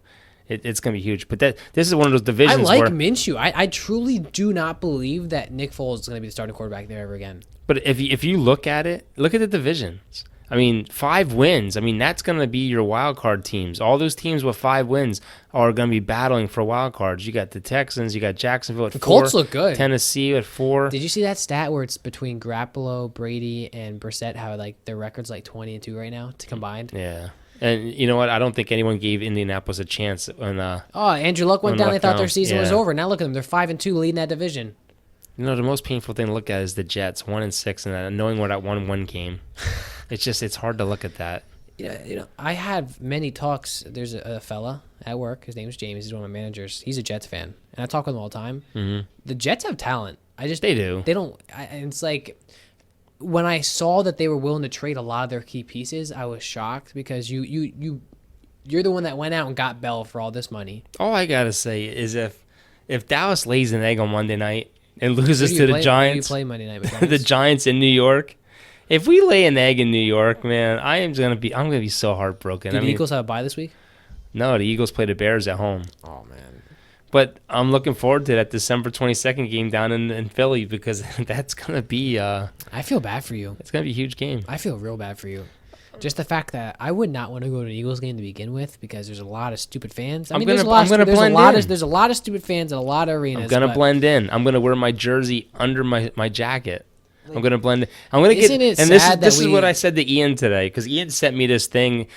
It's going to be huge. But this is one of those I divisions like where. Minshew. I truly do not believe that Nick Foles is going to be the starting quarterback there ever again. But if you look at it, look at the divisions. I mean, 5 wins. I mean, that's going to be your wild card teams. All those teams with 5 wins are going to be battling for wild cards. You got the Texans, you got Jacksonville at 4. The Colts look good. Tennessee at 4. Did you see that stat where it's between Garoppolo, Brady, and Brissett? How like their record's like 20-2 right now to combined. Yeah. And you know what? I don't think anyone gave Indianapolis a chance. Andrew Luck went down. They thought their season was over. Now look at them. They're 5-2, leading that division. The most painful thing to look at is the Jets, 1-6, and knowing where that 1-1 came. It's hard to look at that. I have many talks. There's a fella at work. His name's James. He's one of my managers. He's a Jets fan, and I talk with him all the time. Mm-hmm. The Jets have talent. They do. They don't. It's like when I saw that they were willing to trade a lot of their key pieces, I was shocked because you're the one that went out and got Bell for all this money. All I gotta say is if Dallas lays an egg on Monday night and loses Who do to you the play- Giants, who do you play Monday night with the Giants? Giants in New York. If we lay an egg in New York, man, I'm gonna be so heartbroken. Do the Eagles have a bye this week? No, the Eagles play the Bears at home. Oh man. But I'm looking forward to that December 22nd game down in Philly because that's gonna be I feel bad for you. it's gonna be a huge game. I feel real bad for you. Just the fact that I would not want to go to an Eagles game to begin with because there's a lot of stupid fans. I'm there's gonna blend in. There's a lot of stupid fans in a lot of arenas. I'm gonna but blend in. I'm gonna wear my jersey under my jacket. I'm gonna blend in. I'm gonna get. Isn't it And this sad this that is we- what I said to Ian today because Ian sent me this thing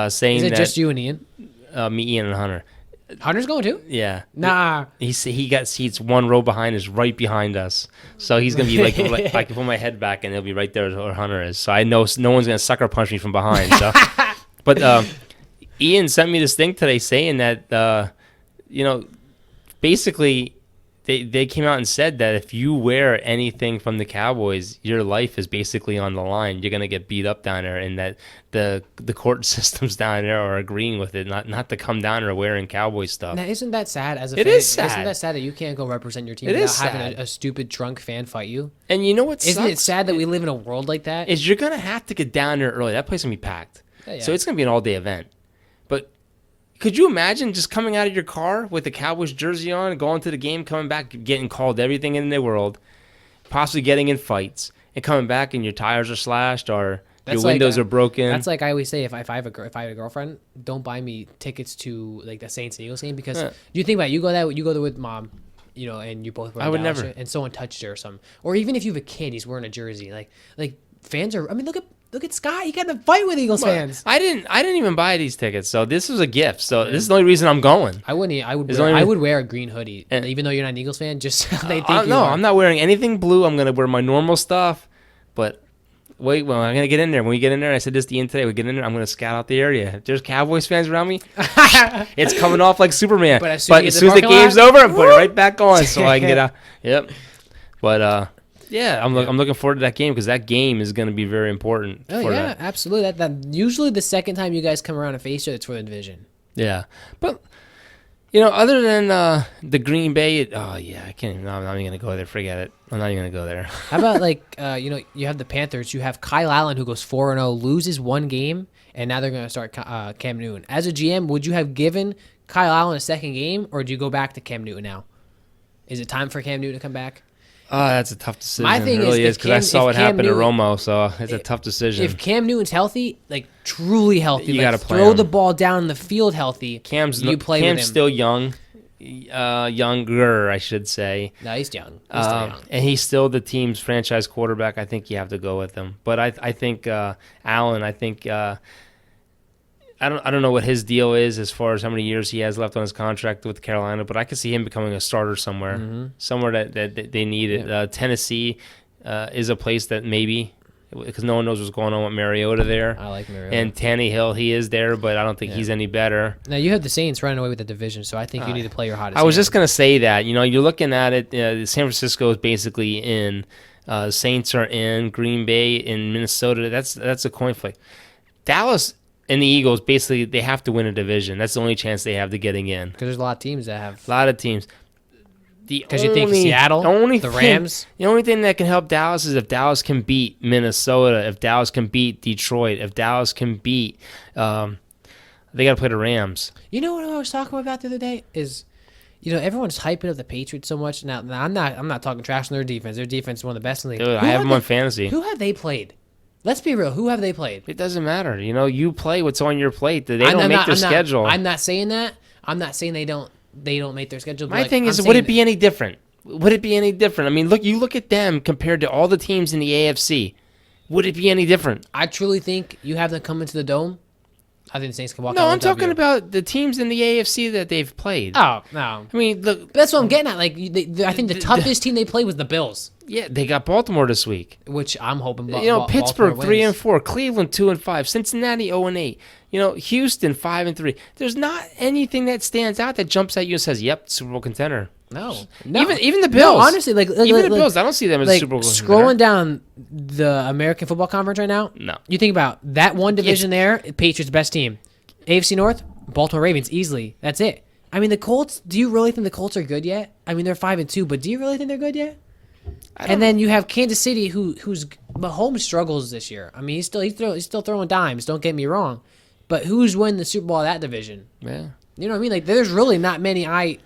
saying Is it that just you and Ian? Me, Ian, and Hunter. Hunter's going too? Yeah. Nah. He got seats 1 row behind us, right behind us. So he's gonna be like I can put my head back and he'll be right there where Hunter is. So I know no one's gonna sucker punch me from behind. So, but Ian sent me this thing today saying that, basically they came out and said that if you wear anything from the Cowboys, your life is basically on the line. You're going to get beat up down there, and that the court systems down there are agreeing with it, not to come down there wearing Cowboy stuff. Now, isn't that sad as a It fan? is sad. Isn't that sad that you can't go represent your team It without is having sad. a stupid drunk fan fight you? And you know what Isn't it sucks? sad that we live in a world like that? Is you're going to have to get down there early. That place is going to be packed. Yeah. So it's going to be an all-day event. But could you imagine just coming out of your car with the Cowboys jersey on, going to the game, coming back, getting called everything in the world, possibly getting in fights, and coming back and your tires are slashed or your windows are broken? That's like I always say, if I have a girlfriend, don't buy me tickets to like the Saints and Eagles game because you think about it, you go there with mom, and you both wear I would Dallas never. shirt, and someone touched her or something, or even if you have a kid, he's wearing a jersey, like fans are. I mean, look at Scott. He got in a fight with Eagles fans. I didn't even buy these tickets, so this was a gift. So this is the only reason I'm going. I would wear a green hoodie, even though you're not an Eagles fan. Just so they think you are. I'm not wearing anything blue. I'm gonna wear my normal stuff. But wait, well, I'm gonna get in there. When we get in there, I said this to Ian today. We get in there. I'm gonna scout out the area. If there's Cowboys fans around me, it's coming off like Superman. But as soon as as the the game's parking over, lot, I'm putting it right back on so I can get out. Yep. But yeah, I'm looking forward to that game because that game is gonna be very important. Oh for yeah, that. absolutely. That usually the second time you guys come around and face each other, it's for the division. Yeah, but other than the Green Bay, I can't. I'm not even gonna go there. Forget it. I'm not even gonna go there. How about you have the Panthers. You have Kyle Allen who goes 4-0, loses one game, and now they're gonna start Cam Newton. As a GM, would you have given Kyle Allen a second game, or do you go back to Cam Newton now? Is it time for Cam Newton to come back? Oh, that's a tough decision. My thing it really is, is because I saw what happened to Romo, so it's a tough decision. If Cam Newton's healthy, like truly healthy, You gotta play throw him. the ball down the field healthy. Cam's you play with him. still young, younger, I should say. No, he's young. He's still young. And he's still the team's franchise quarterback. I think you have to go with him. But I think Allen. I think I don't know what his deal is as far as how many years he has left on his contract with Carolina. But I could see him becoming a starter somewhere, somewhere that they need it. Yeah. Tennessee is a place that maybe. Because no one knows what's going on with Mariota there. I like Mariota. And Tannehill, he is there, but I don't think he's any better. Now, you have the Saints running away with the division, so I think you need to play your hottest I was hand. just going to say that. You're looking at it. San Francisco is basically in. Saints are in. Green Bay in Minnesota. That's a coin flip. Dallas and the Eagles, basically, they have to win a division. That's the only chance they have to getting in. Because there's a lot of teams that have. A lot of teams. Because you think Seattle, the Rams. The only thing that can help Dallas is if Dallas can beat Minnesota, if Dallas can beat Detroit, if Dallas can beat, they got to play the Rams. You know what I was talking about the other day is, everyone's hyping up the Patriots so much. Now I'm not talking trash on their defense. Their defense is one of the best in the league. Dude, I have them on fantasy. Who have they played? Let's be real. Who have they played? It doesn't matter. You play what's on your plate. They don't make their schedule. I'm not saying that. I'm not saying they don't make their schedule. My thing is, would it be any different? Would it be any different? I mean, look at them compared to all the teams in the AFC. Would it be any different? I truly think you have them come into the Dome. I think the Saints can walk out. No, with I'm a W. talking about the teams in the AFC that they've played. Oh, no. I mean, look. That's what I'm getting at. Like, I think the toughest team they played was the Bills, Yeah, they got Baltimore this week. which I'm hoping. Pittsburgh Baltimore 3-4, Cleveland 2-5, Cincinnati 0-8. Houston 5-3. There's not anything that stands out that jumps at you and says, "Yep, Super Bowl contender." No. Even the Bills. No, honestly, Even the Bills, I don't see them as a Super Bowl contender. Scrolling down the American Football Conference right now. No. You think about that one division there. Patriots best team. AFC North, Baltimore Ravens easily. That's it. I mean, the Colts. Do you really think the Colts are good yet? I mean, they're 5-2, but do you really think they're good yet? And then you have Kansas City, who's Mahomes struggles this year. I mean, he's still throwing dimes. Don't get me wrong, but who's winning the Super Bowl of that division? Yeah. You know what I mean? Like, there's really not many eye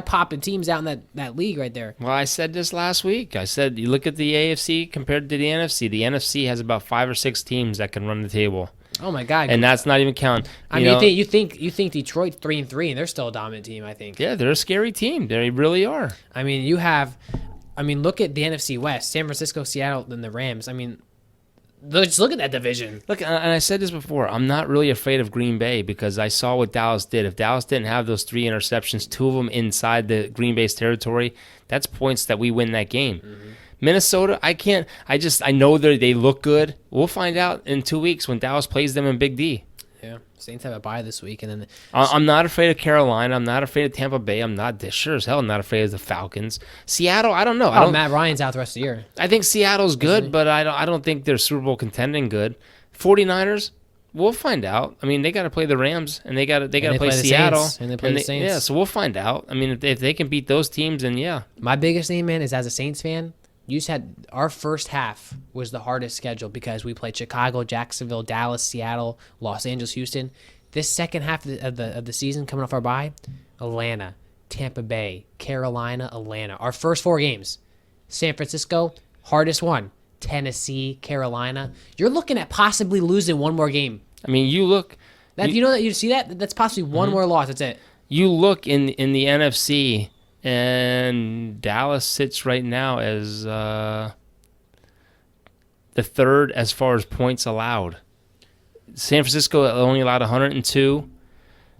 popping teams out in that league right there. Well, I said this last week. I said, you look at the AFC compared to the NFC. The NFC has about 5 or 6 teams that can run the table. Oh my God! And that's not even counting. I mean, you think Detroit's 3-3, and they're still a dominant team. I think. Yeah, they're a scary team. They really are. I mean, look at the NFC West: San Francisco, Seattle, then the Rams. I mean, just look at that division. Look, and I said this before. I'm not really afraid of Green Bay because I saw what Dallas did. If Dallas didn't have those 3 interceptions, 2 of them inside the Green Bay's territory, that's points that we win that game. Mm-hmm. Minnesota, I know they look good. We'll find out in 2 weeks when Dallas plays them in Big D. Yeah. Saints have a bye this week, and then I'm not afraid of Carolina. I'm not afraid of Tampa Bay. I'm not sure as hell not afraid of the Falcons. Seattle, I don't know. Matt Ryan's out the rest of the year. I think Seattle's good, but I don't think they're Super Bowl contending good. 49ers, we'll find out. I mean, they got to play the Rams, and they got to play Seattle, and they play the Saints. Yeah, so we'll find out. I mean, if they can beat those teams, then yeah. My biggest thing, man, is as a Saints fan, you just had our first half was the hardest schedule because we played Chicago, Jacksonville, Dallas, Seattle, Los Angeles, Houston. This second half of the season coming off our bye, Atlanta, Tampa Bay, Carolina, Atlanta. Our first 4 games. San Francisco, hardest one. Tennessee, Carolina. You're looking at possibly losing one more game. I mean, you look. You see that? That's possibly one more loss. That's it. You look in the NFC. And Dallas sits right now as the third as far as points allowed. San Francisco only allowed 102.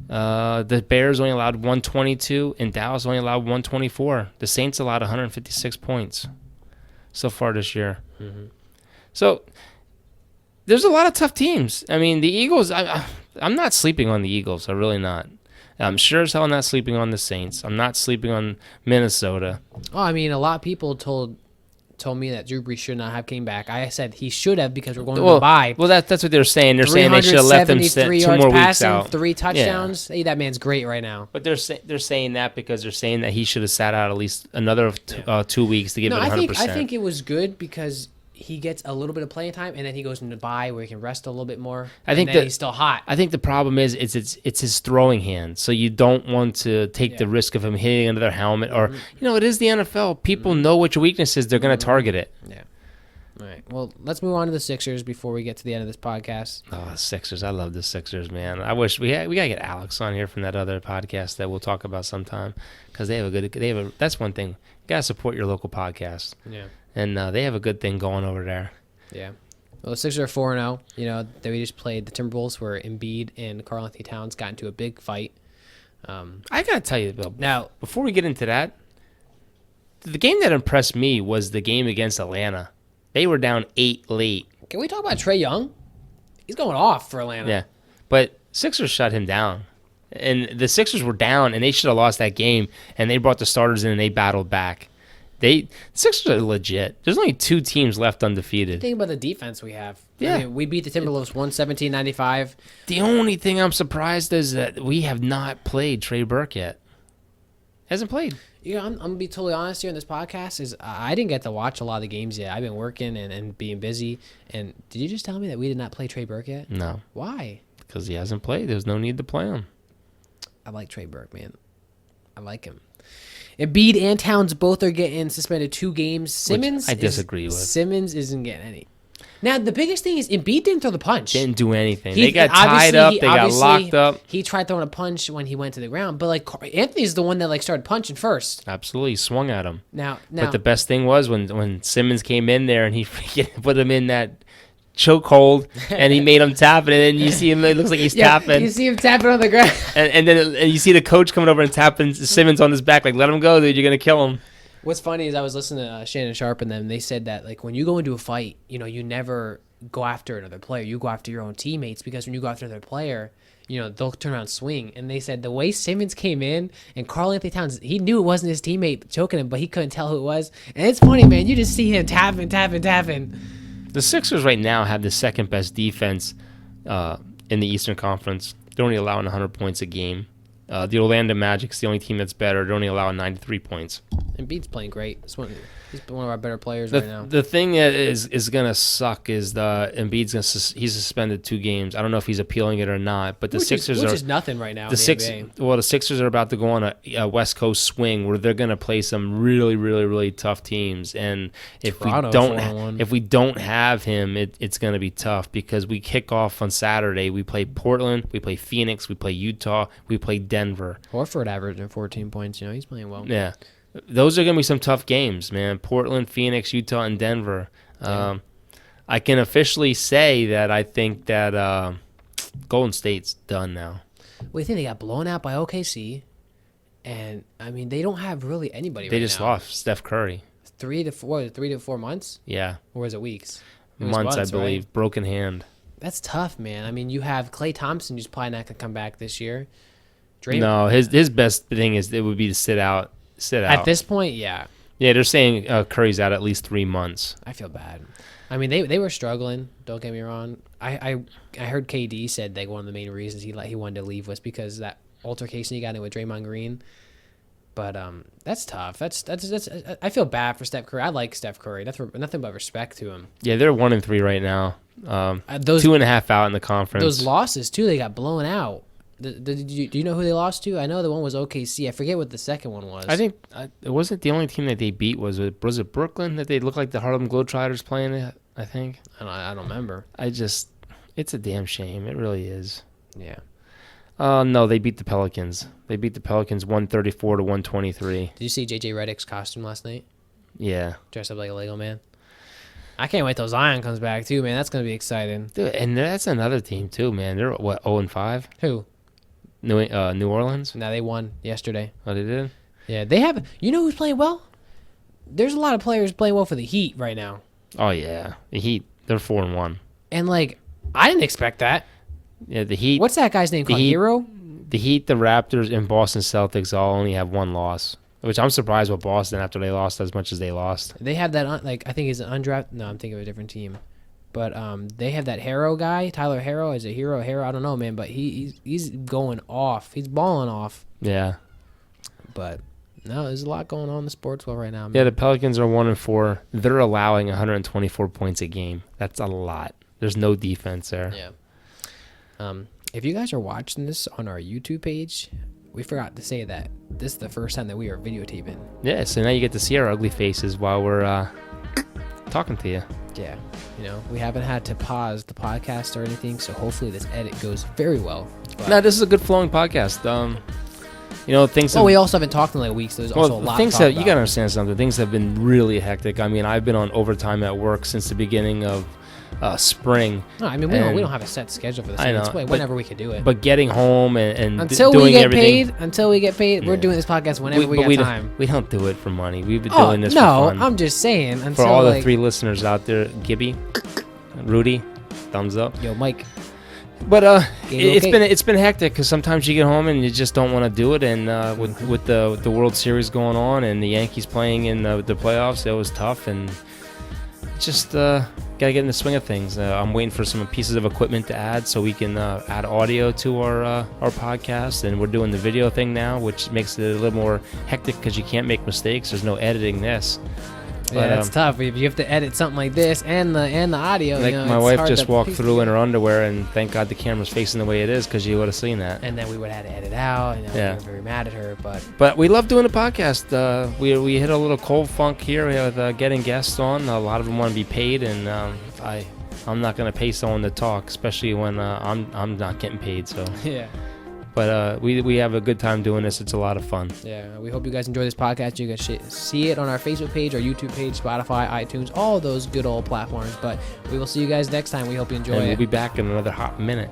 The Bears only allowed 122, and Dallas only allowed 124. The Saints allowed 156 points so far this year. Mm-hmm. So there's a lot of tough teams. I mean, the Eagles, I'm not sleeping on the Eagles. I'm really not. I'm sure as hell not sleeping on the Saints. I'm not sleeping on Minnesota. Oh, I mean, a lot of people told me that Drew Brees should not have came back. I said he should have because we're going to bye. Well, that's what they're saying. They're saying they should have left him 2 more weeks out. 3 touchdowns. Yeah. Hey, that man's great right now. But they're saying that because they're saying that he should have sat out at least another 2 weeks to give it 100%. I think it was good because he gets a little bit of playing time, and then he goes into bye where he can rest a little bit more. I think that he's still hot. I think the problem is it's his throwing hand, so you don't want to take the risk of him hitting another helmet. Or it is the NFL. People know what your weakness is. They're going to target it. Yeah. All right. Well, let's move on to the Sixers before we get to the end of this podcast. Oh, the Sixers! I love the Sixers, man. I wish we gotta get Alex on here from that other podcast that we'll talk about sometime because that's one thing. You gotta support your local podcast. Yeah. And they have a good thing going over there. Yeah. Well, the Sixers are 4-0. They just played the Timberwolves where Embiid and Karl-Anthony Towns got into a big fight. I got to tell you, Bill, now, before we get into that, the game that impressed me was the game against Atlanta. They were down 8 late. Can we talk about Trae Young? He's going off for Atlanta. Yeah. But Sixers shut him down. And the Sixers were down, and they should have lost that game, and they brought the starters in, and they battled back. The Sixers are legit. There's only 2 teams left undefeated. Think about the defense we have. Yeah. I mean, we beat the Timberwolves 117-95. The only thing I'm surprised is that we have not played Trey Burke yet. Hasn't played. I'm going to be totally honest here in this podcast. Is I didn't get to watch a lot of the games yet. I've been working and being busy. And did you just tell me that we did not play Trey Burke yet? No. Why? Because he hasn't played. There's no need to play him. I like Trey Burke, man. I like him. Embiid and Towns both are getting suspended 2 games. Simmons, which I disagree with. Simmons isn't getting any. Now, the biggest thing is Embiid didn't throw the punch. Didn't do anything. They got tied up. They got locked up. He tried throwing a punch when he went to the ground. But, Anthony's the one that, started punching first. Absolutely. He swung at him. Now, but the best thing was when Simmons came in there and he freaking put him in that chokehold and he made him tap it, and then you see him, it looks like he's tapping. You see him tapping on the ground. and then you see the coach coming over and tapping Simmons on his back, like, let him go, dude, you're going to kill him. What's funny is I was listening to Shannon Sharp and them. They said that, when you go into a fight, you never go after another player. You go after your own teammates because when you go after another player, they'll turn around and swing. And they said the way Simmons came in and Karl-Anthony Towns, he knew it wasn't his teammate choking him, but he couldn't tell who it was. And it's funny, man. You just see him tapping. The Sixers right now have the second best defense in the Eastern Conference. They're only allowing 100 points a game. The Orlando Magic's the only team that's better. They're only allowing 93 points. Embiid's playing great. He's one of our better players right now. The thing that is going to suck is he's suspended 2 games. I don't know if he's appealing it or not, but the Sixers which is nothing right now. The Sixers are about to go on a West Coast swing where they're going to play some really, really, really tough teams. And if we don't have him, it's going to be tough because we kick off on Saturday. We play Portland, we play Phoenix, we play Utah, we play Denver. Horford averaging 14 points. He's playing well. Yeah. Those are going to be some tough games, man. Portland, Phoenix, Utah, and Denver. Yeah. I can officially say that I think that Golden State's done now. Well, you think they got blown out by OKC, and they don't have really anybody. They just lost Steph Curry. 3 to 4 months. Yeah. Or was it weeks? Months, I believe. Right? Broken hand. That's tough, man. I mean, you have Klay Thompson, who's probably not gonna come back this year. Draymond, No, his best thing is it would be to sit out. at this point, yeah, Yeah, they're saying Curry's out at least 3 months. I feel bad. I mean, they were struggling. Don't get me wrong. I heard KD said that one of the main reasons he wanted to leave was because of that altercation he got in with Draymond Green. But that's tough. That's I feel bad for Steph Curry. I like Steph Curry. That's nothing but respect to him. Yeah, they're 1-3 right now. Those 2.5 out in the conference. Those losses too, they got blown out. Do you know who they lost to? I know the one was OKC. I forget what the second one was. I think it wasn't the only team that they beat. Was it Brooklyn that they looked like the Harlem Globetrotters playing it? I think. I don't remember. It's a damn shame. It really is. Yeah. No, they beat the Pelicans. They beat the Pelicans 134-123. Did you see JJ Redick's costume last night? Yeah. Dressed up like a Lego man. I can't wait till Zion comes back too, man. That's gonna be exciting. Dude, and that's another team too, man. They're what 0-5. Who? New Orleans. Now they won yesterday. Oh, they did. Yeah, they have. You know who's playing well? There's a lot of players playing well for the Heat right now. Oh yeah, the Heat. They're 4-1. And like, I didn't expect that. Yeah, the Heat. What's that guy's name called? Hero? The Heat, the Raptors, and Boston Celtics all only have one loss, which I'm surprised with Boston after they lost as much as they lost. They have that I think he's an undrafted. No, I'm thinking of a different team. But they have that Harrow guy, Tyler Harrow. Is it Hero? I don't know, man. But he's going off. He's balling off. Yeah. But no, there's a lot going on in the sports world right now, man. Yeah, the Pelicans are 1-4. They're allowing 124 points a game. That's a lot. There's no defense there. Yeah. If you guys are watching this on our YouTube page, we forgot to say that this is the first time that we are videotaping. Yeah, so now you get to see our ugly faces while we're talking to you. Yeah. You know, we haven't had to pause the podcast or anything, so hopefully this edit goes very well. But, No, this is a good flowing podcast. You know, things. we also haven't talked in like weeks, so there's also a lot things to talk have, about. you gotta understand something. Things have been really hectic. I mean, I've been on overtime at work since the beginning of spring. No, I mean, we don't have a set schedule for this. I know, It's whenever we can do it. But getting home and Until doing we get everything, paid, we're Yeah. doing this podcast whenever we got time. We don't do it for money. We've been doing this for no, fun. I'm just saying. For Until all the like, 3 listeners out there, Gibby, Rudy, thumbs up. yo, Mike. But it's it's been hectic because sometimes you get home and you just don't want to do it. And with the World Series going on and the Yankees playing in the playoffs, it was tough. And just gotta get in the swing of things. I'm waiting for some pieces of equipment to add so we can add audio to our podcast. And we're doing the video thing now, which makes it a little more hectic because you can't make mistakes. There's no editing this. Yeah, that's tough. If you have to edit something like this and the audio, Like you know, my it's wife hard just to walked piece through in together. her underwear, and thank God the camera's facing the way it is because you would have seen that. And then we would have had to edit out, and Yeah. we were very mad at her. But we love doing the podcast. We hit a little cold funk here with getting guests on. A lot of them want to be paid, and I'm not going to pay someone to talk, especially when I'm not getting paid. So, yeah, but we have a good time doing this. It's a lot of fun. yeah. We hope you guys enjoy this podcast. You can see it on our Facebook page, our YouTube page, Spotify, iTunes, all those good old platforms. But we will see you guys next time. We hope you enjoy And it. we'll be back in another hot minute.